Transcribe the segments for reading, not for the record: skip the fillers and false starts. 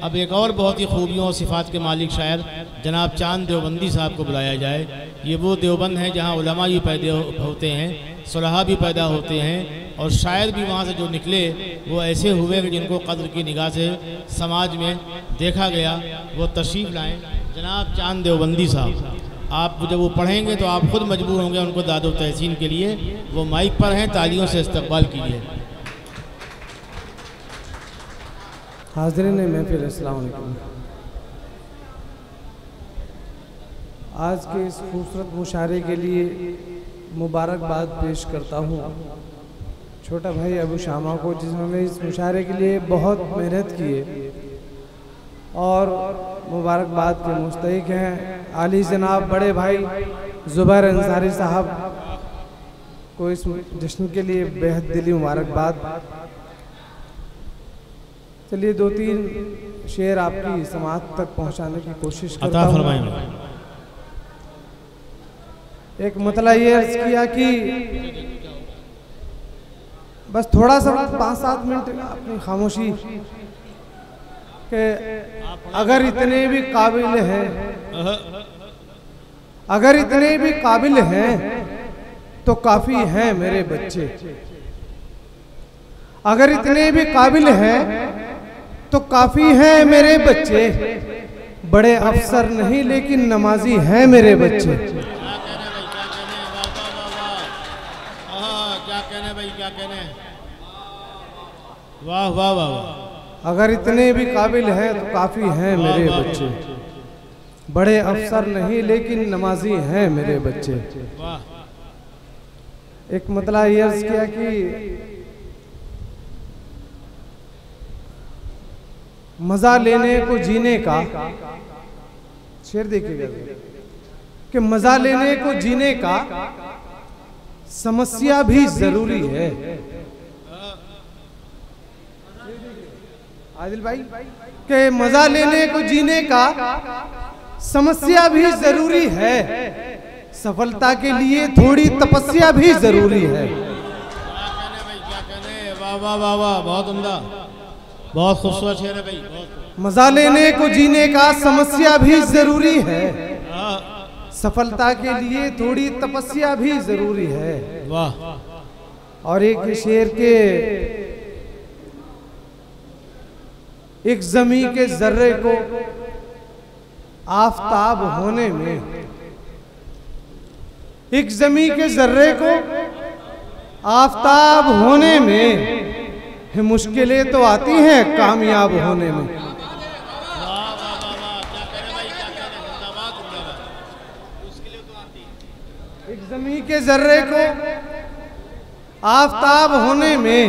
अब एक और बहुत ही खूबियों और सिफ़ात के मालिक शायर जनाब चांद देवबंदी साहब को बुलाया जाए। ये वो देवबंद है जहाँ उलमा भी पैदा होते हैं, सुलहा भी पैदा होते हैं और शायर भी वहाँ से जो निकले वो ऐसे हुए कि जिनको कद्र की निगाह से समाज में देखा गया। वो तशरीफ़ लाएँ जनाब चांद देवबंदी साहब। आप जब वो पढ़ेंगे तो आप खुद मजबूर होंगे उनको दादो तहसीन के लिए। वो माइक पर हैं, तालियों से इस्तकबाल कीजिए। हाज़रीन महफ़िल, अस्सलाम वालेकुम। आज के इस खूबसूरत मुशायरे के लिए मुबारकबाद पेश करता हूँ छोटा भाई अबू शामा को, जिन्होंने इस मुशायरे के लिए बहुत मेहनत की है और मुबारकबाद के मुस्तहिक हैं। आली जनाब बड़े भाई ज़ुबैर अंसारी साहब को इस जश्न के लिए बेहद दिली मुबारकबाद। चलिए दो तीन शेर आपकी समाअत तक पहुंचाने की कोशिश करता हूं। एक मतला ये अर्ज किया कि बस थोड़ा सा 5-7 मिनट अपनी खामोशी के, अगर इतने भी काबिल हैं, अगर इतने भी काबिल हैं तो काफी हैं मेरे बच्चे। अगर इतने भी काबिल हैं तो काफी हैं मेरे बच्चे। बड़े अफसर नहीं लेकिन नमाजी हैं मेरे बच्चे। क्या कहने, वाह वाह वाह। अगर इतने भी काबिल हैं तो काफी हैं मेरे बच्चे। बड़े अफसर नहीं लेकिन नमाजी हैं मेरे बच्चे। एक मतलब ये अर्ज किया कि मजा लेने को जीने का, शेर देखिएगा कि मजा लेने को जीने का समस्या भी जरूरी है। आदिल भाई के मजा लेने को जीने का समस्या भी जरूरी है। सफलता के लिए थोड़ी तपस्या भी जरूरी है। वाह वाह वाह वाह, बहुत उम्दा, बहुत खूबसूरत शेर है भाई। मजा लेने को जीने का समस्या भी जरूरी है। सफलता के लिए थोड़ी तपस्या भी जरूरी है। वाह। और एक शेर के, एक जमी के जर्रे को आफताब होने में, एक जमी के जर्रे को आफताब होने में मुश्किलें तो आती हैं कामयाब होने में। एक जमी के जर्रे को आफताब होने में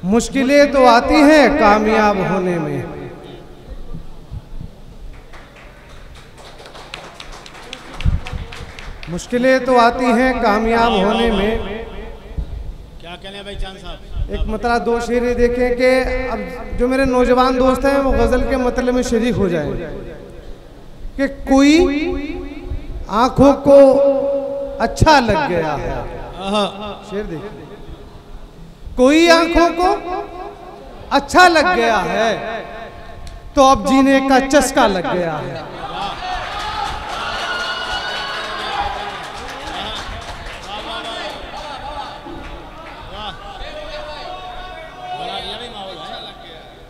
मुश्किलें तो आती हैं कामयाब होने में। मुश्किलें तो आती हैं कामयाब होने में। क्या कहने भाई चांद साहब। एक मतलब दो शेर देखें कि अब जो मेरे नौजवान दोस्त हैं वो गजल के मतलब में शरीक हो जाए कि कोई आंखों को अच्छा लग गया है। शेर देखिए, कोई आंखों को अच्छा लग गया है तो अब जीने का चस्का लग गया है।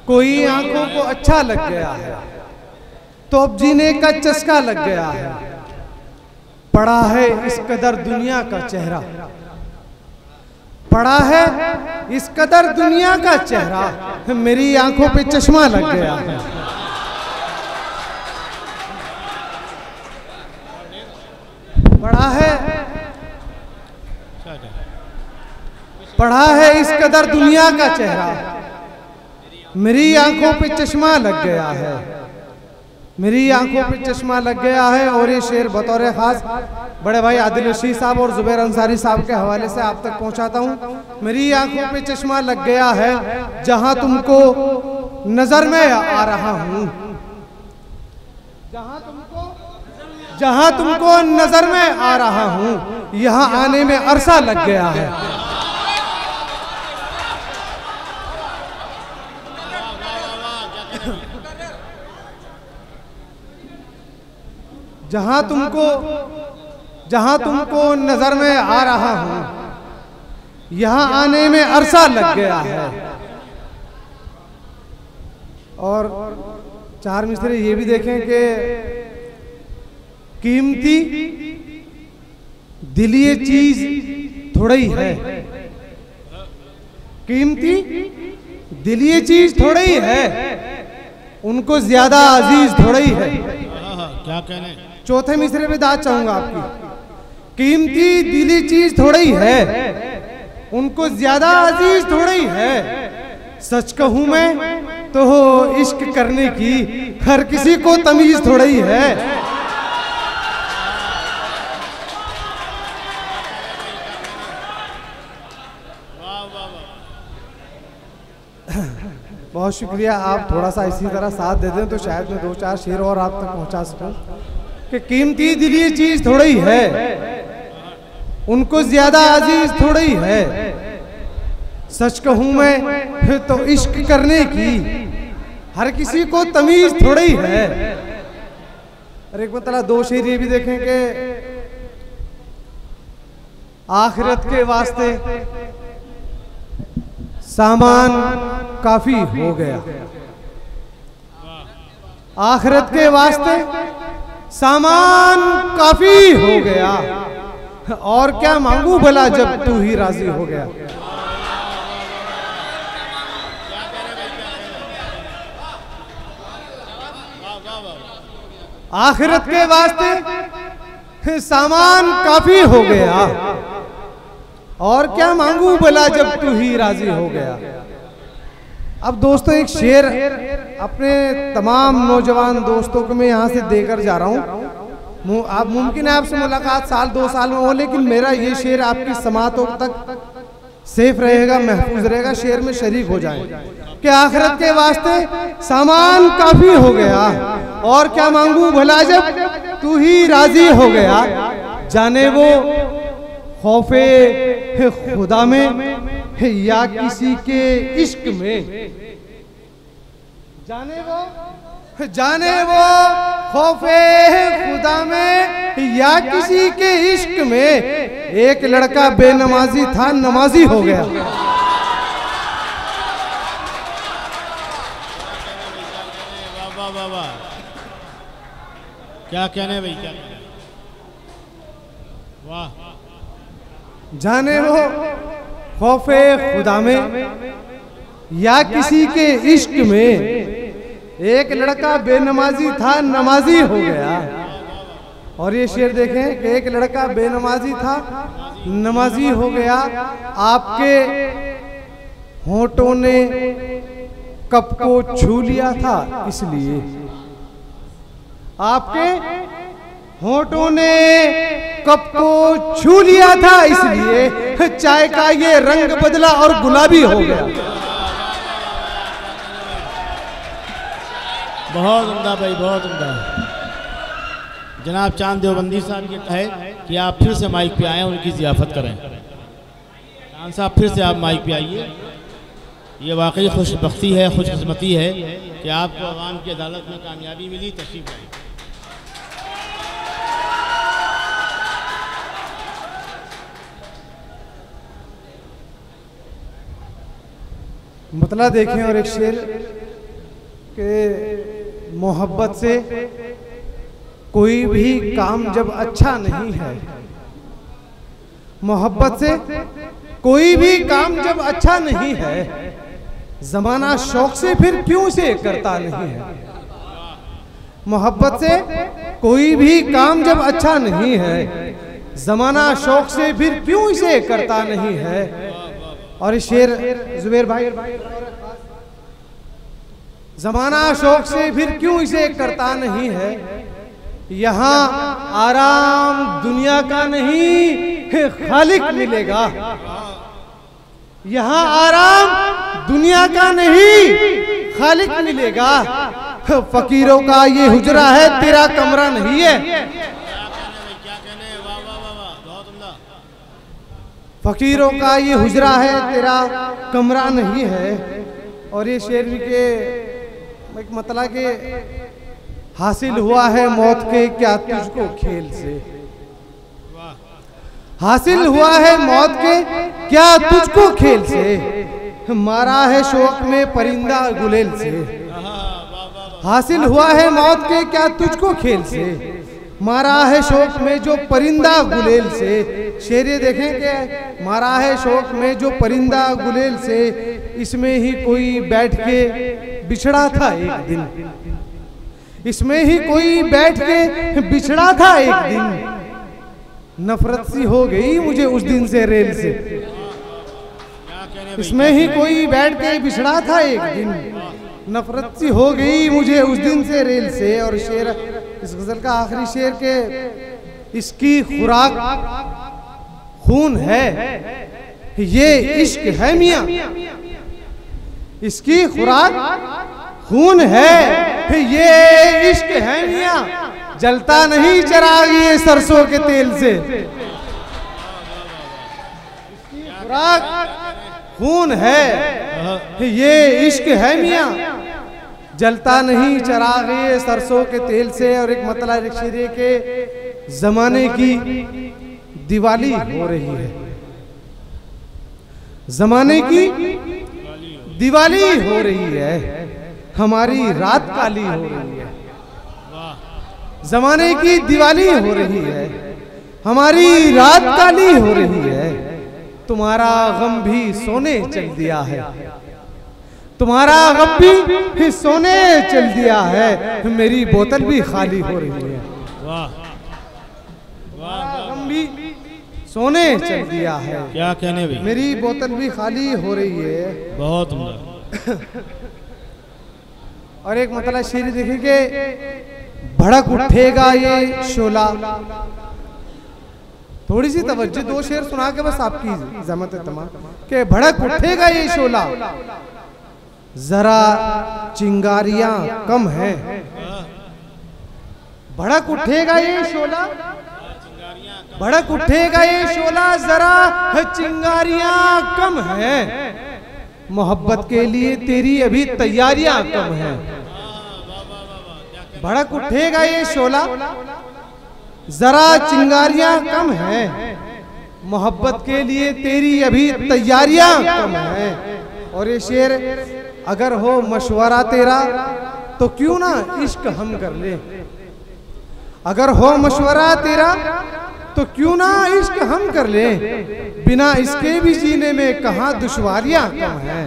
कोई आंखों को अच्छा लग गया है तो अब जीने का चस्का लग गया है। पड़ा है इस कदर दुनिया का चेहरा, पड़ा है इस कदर दुनिया का चेहरा, मेरी आंखों पे चश्मा लग गया है। पड़ा है, पड़ा है इस कदर दुनिया का चेहरा, मेरी आंखों पे चश्मा लग गया है। मेरी आंखों पे चश्मा लग गया है। और ये शेर बतौर खास बड़े भाई आदिल रशीद साहब और ज़ुबैर अंसारी साहब के हवाले से आप तक पहुंचाता हूं। मेरी आंखों पे चश्मा लग गया है, जहां तुमको नजर में आ रहा हूं, जहां तुमको नजर में आ रहा हूं, यहां आने में अरसा लग गया है। जहां तुमको नजर में आ रहा हूं, यहां आने में अरसा लग गया है। और चार मिसरे ये भी देखें कि कीमती दिल ये चीज थोड़ी है, कीमती दिल ये चीज थोड़ी है, उनको ज्यादा अजीज थोड़ी है। क्या कहने? चौथे मिसरे में दाद चाहूंगा आपकी। कीमती दिली चीज थोड़ी है, उनको ज्यादा अजीज थोड़ी है। सच कहूं मैं तो इश्क करने की हर किसी को तमीज थोड़ी है। बहुत शुक्रिया। आप थोड़ा सा इसी तरह साथ दे दें तो शायद मैं दो चार शेर और आप तक पहुंचा सकूं कि कीमती दिल ये चीज थोड़ी है, उनको ज्यादा अजीज थोड़ी है। सच कहूं मैं तो इश्क करने की हर किसी को तमीज थोड़ी है। और एक मतलब दो शेर ये भी देखें कि आखिरत के वास्ते सामान काफी हो गया, आखिरत के वास्ते सामान काफी हो गया, और क्या मांगू भला जब तू ही राजी हो गया। आखिरत के वास्ते सामान काफी हो गया, और क्या मांगू भला जब तू ही राजी हो गया। अब दोस्तों एक शेर अपने तमाम नौजवान दोस्तों को मैं यहाँ से देकर जा रहा हूँ। आप मुमकिन है आपसे मुलाकात साल दो साल में हो, लेकिन मेरा ये शेर आपकी समातों तक सेफ रहेगा, महफूज रहेगा। शेर में शरीक हो जाए कि आखिरत के वास्ते सामान काफी हो गया, और क्या मांगू भला जब तू ही राजी हो गया। जाने वो खौफे खुदा में या किसी के इश्क में, जाने वो खौफे खुदा में या किसी के इश्क में। एक लड़का बेनमाजी था, नमाजी हो गया। वाह, क्या कहने भाई, क्या कहने? वाह। जाने वो खौफे खुदा में या किसी के इश्क में, एक लड़का बेनमाजी था, नमाजी हो गया। और ये शेर देखें कि एक लड़का बेनमाजी था, नमाजी हो गया। आपके होठों ने कप को छू लिया था इसलिए, आपके होठों ने कप को छू लिया था इसलिए चाय का ये रंग बदला और गुलाबी हो गया। बहुत उम्दा भाई, बहुत उम्दा। जनाब चांद देवबंदी साहब ये कहे कि आप फिर से माइक पे आए, उनकी ज़ियाफ़त करें। चांद साहब फिर से आप माइक पे आइए। ये वाकई खुशबख्ती है, खुशकिस्मती है कि आपको अवाम की अदालत में कामयाबी मिली। तशरीफ लाइए। मतला देखें और एक शेर के मोहब्बत से कोई भी काम जब अच्छा नहीं है, मोहब्बत से कोई भी काम जब अच्छा नहीं है, जमाना शौक से फिर क्यों से करता नहीं है। मोहब्बत से कोई भी काम जब अच्छा नहीं है, जमाना शौक से फिर क्यों इसे करता नहीं है। और शेर जुबैर भाई, जमाना शौक से फिर क्यों इसे करता नहीं है। यहाँ आराम दुनिया का नहीं खालिक मिलेगा, यहाँ आराम दुनिया का नहीं खालिक मिलेगा। फकीरों का ये हुजरा है, तेरा कमरा नहीं है। फकीरों का ये हुजरा है, तेरा कमरा नहीं है। और ये शेर के एक मतलब के हासिल हुआ है मौत के क्या तुझको खेल से, हासिल हुआ है मौत के क्या तुझको खेल से, मारा है शौक में परिंदा गुलेल से। हासिल हुआ है मौत के क्या तुझको खेल से, मारा है शौक में जो परिंदा गुलेल से। शेर ये देखें कि मारा है शौक में जो परिंदा गुलेल से, इसमें ही कोई बैठ के बिछड़ा था एक दिन, इसमें ही कोई बैठ के बिछड़ा था एक दिन, नफरत सी हो गई मुझे उस दिन से रेल से। इसमें ही कोई बैठ के बिछड़ा था एक दिन, नफरत सी हो गई मुझे उस दिन से रेल से। और शेर, इस गजल का आखिरी शेर के, इसकी खुराक खून है ये इश्क है मियां, इसकी खुराक खून है ये इश्क है मियां, जलता नहीं चिराग ये सरसों के तेल से। खुराक खून है ये इश्क है मियां, जलता नहीं चिराग ये सरसों के तेल से। और एक मतलब शेर के, जमाने की दिवाली हो रही है, जमाने की दिवाली हो रही है, हमारी रात काली हो रही है। जमाने की दिवाली हो रही है, हमारी रात काली हो रही है। तुम्हारा गम भी सोने चल दिया है, तुम्हारा गम भी सोने चल दिया है, मेरी बोतल भी खाली हो रही है। गम भी सोने चल दिया है, क्या कहने भाई, मेरी बोतल भी खाली हो रही है। बहुत उम्दा। और एक मतलब शेर देखे कि भड़क उठेगा ये शोला, थोड़ी सी तवज्जो, दो शेर सुना के बस आपकी जहमत है तमाम, कि भड़क उठेगा ये शोला, जरा चिंगारियां कम है। भड़क उठेगा ये शोला, भड़क उठेगा ये शोला, जरा चिंगारियां कम है, मोहब्बत के लिए तेरी अभी तैयारियां कम है। भड़क उठेगा ये शोला, जरा चिंगारियां कम है, मोहब्बत के लिए तेरी अभी तैयारियां कम है। और ये शेर, अगर हो मशवरा तेरा तो क्यों ना इश्क हम कर ले, अगर हो मशवरा तेरा तो क्यों ना इश्क हम कर ले, बिना इसके भी जीने में कहाँ दुश्वारियां कम है।